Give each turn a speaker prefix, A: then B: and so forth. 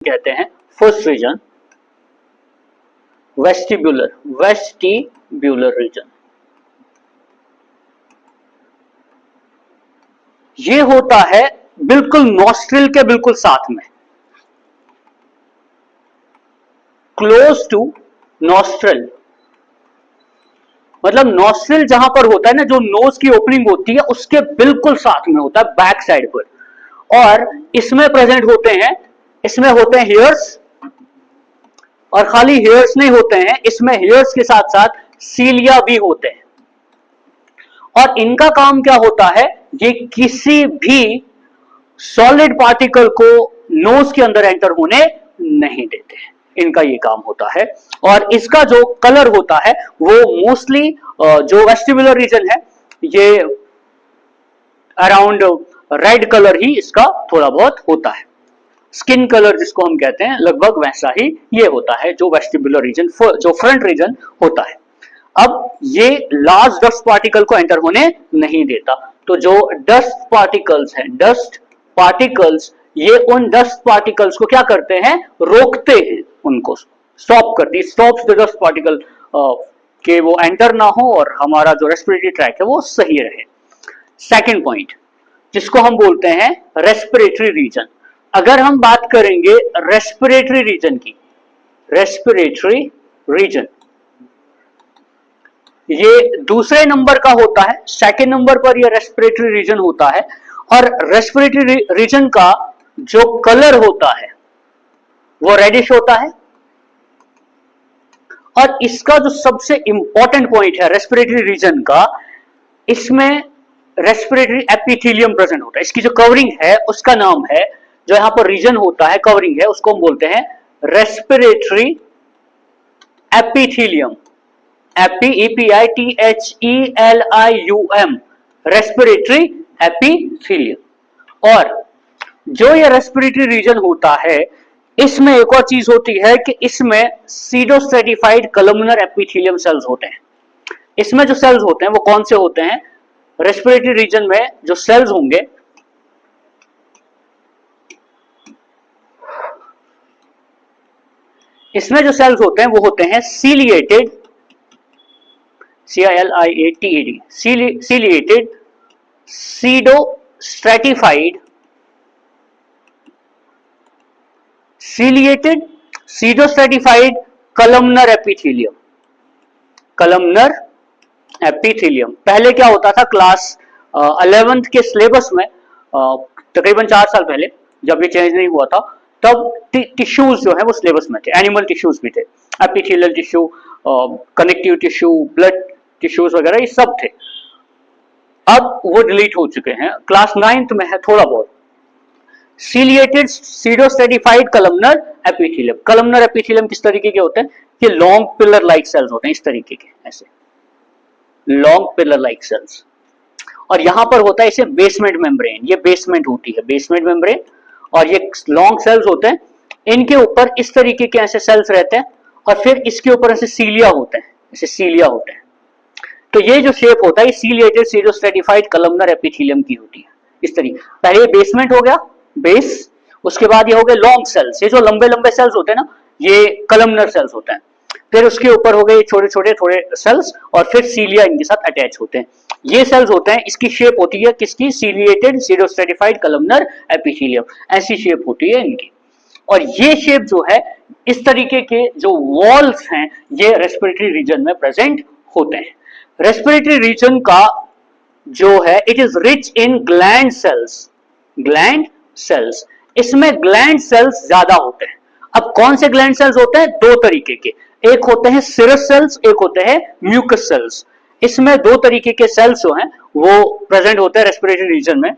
A: कहते हैं first reason vestibular reason. ये होता है बिल्कुल नॉस्ट्रिल के बिल्कुल साथ में, क्लोज टू नॉस्ट्रिल। मतलब नॉस्ट्रिल जहां पर होता है ना, जो नोज की ओपनिंग होती है उसके बिल्कुल साथ में होता है, बैक साइड पर। और इसमें प्रेजेंट होते हैं, इसमें होते हैं हेयर्स, और खाली हेयर्स नहीं होते हैं, इसमें हेयर्स के साथ साथ सीलिया भी होते हैं। और इनका काम क्या होता है, ये किसी भी सॉलिड पार्टिकल को नोज के अंदर एंटर होने नहीं देते हैं, इनका ये काम होता है। और इसका जो कलर होता है वो मोस्टली जो वेस्टिबुलर रीजन है ये अराउंड रेड कलर ही इसका थोड़ा बहुत होता है, स्किन कलर जिसको हम कहते हैं लगभग वैसा ही ये होता है जो वेस्टिबुलर रीजन, जो फ्रंट रीजन होता है। अब ये लार्ज डस्ट पार्टिकल को एंटर होने नहीं देता, तो जो डस्ट पार्टिकल्स हैं, डस्ट पार्टिकल्स, ये उन डस्ट पार्टिकल्स को क्या करते हैं, रोकते हैं, उनको स्टॉप करती है, स्टॉप्स द डस्ट पार्टिकल के वो एंटर ना हो और हमारा जो रेस्पिरेटरी ट्रैक है वो सही रहे। सेकंड पॉइंट जिसको हम बोलते हैं रेस्पिरेटरी रीजन। अगर हम बात करेंगे रेस्पिरेटरी रीजन की, रेस्पिरेटरी रीजन ये दूसरे नंबर का होता है, सेकंड नंबर पर ये रेस्पिरेटरी रीजन होता है। और रेस्पिरेटरी रीजन का जो कलर होता है वो रेडिश होता है। और इसका जो सबसे इंपॉर्टेंट पॉइंट है रेस्पिरेटरी रीजन का, इसमें रेस्पिरेटरी एपिथेलियम प्रेजेंट होता है। इसकी जो कवरिंग है उसका नाम है, जो यहां पर रीजन होता है, कवरिंग है, उसको हम बोलते हैं respiratory epithelium, EPITHELIUM, respiratory epithelium. और जो ये रेस्पिरेटरी रीजन होता है, इसमें एक और चीज होती है कि इसमें सीडोस्ट्रेटिफाइड कलमनर एपिथेलियम सेल्स होते हैं। इसमें जो सेल्स होते हैं वो कौन से होते हैं, रेस्पिरेटरी रीजन में जो सेल्स होंगे, इसमें जो सेल्स होते हैं वो होते हैं ciliated, CILIATED, ciliated pseudostratified columnar epithelium, columnar epithelium. पहले क्या होता था, क्लास 11th के सिलेबस में तकरीबन 4 साल पहले जब ये चेंज नहीं हुआ था, तब टिश्यूज जो है वो सिलेबस में थे, एनिमल टिश्यूज भी थे, epithelial tissue, connective tissue, blood tissues वगैरह ये सब थे। अब वो डिलीट हो चुके हैं, क्लास 9th में है थोड़ा बहुत। Ciliated pseudostratified columnar epithelium. Columnar epithelium किस तरीके के होते हैं, ये लॉन्ग पिलर लाइक सेल्स होते हैं, इस तरीके के, ऐसे लॉन्ग पिलर लाइक सेल्स। और यहां पर होता है इसे बेसमेंट मेम्ब्रेन, ये बेसमेंट होती है, बेसमेंट मेम्ब्रेन। और ये लॉन्ग सेल्स होते हैं, इनके ऊपर इस तरीके के ऐसे सेल्स रहते हैं, और फिर इसके ऊपर ऐसे सीलिया होते हैं, ऐसे सीलिया होते हैं। तो ये जो शेप होता है ये सीलिएटेड सीडोस्ट्रेटिफाइड कलमनर एपिथेलियम की होती है, इस तरीके। पहले बेसमेंट हो गया, बेस, उसके बाद ये हो गए लॉन्ग सेल्स, ये जो लंबे लंबे सेल्स होते हैं ना, ये कलमनर सेल्स होते हैं। फिर उसके ऊपर हो गए छोटे छोटे थोड़े सेल्स, और फिर सीलिया इनके साथ अटैच होते हैं, ये सेल्स होते हैं। इसकी शेप होती है किसकी, सीलिएटेड सीडोस्ट्रेटिफाइड कलमनर एपिथेलियम, ऐसी शेप होती है इनकी। और ये शेप जो है, इस तरीके के जो वॉल्स हैं, ये रेस्पिरेटरी रीजन में प्रेजेंट होते हैं। रेस्पिरेटरी रीजन का जो है, it is rich in gland sales, gland sales, इसमें ग्लैंड सेल्स ज्यादा होते हैं। अब कौन से ग्लैंड सेल्स होते हैं, 2 तरीके के, एक होते हैं सिरस सेल्स, एक होते हैं म्यूकस सेल्स। इसमें 2 तरीके के सेल्स जो हैं वो प्रेजेंट होते हैं रेस्पिरेटरी रीजन में।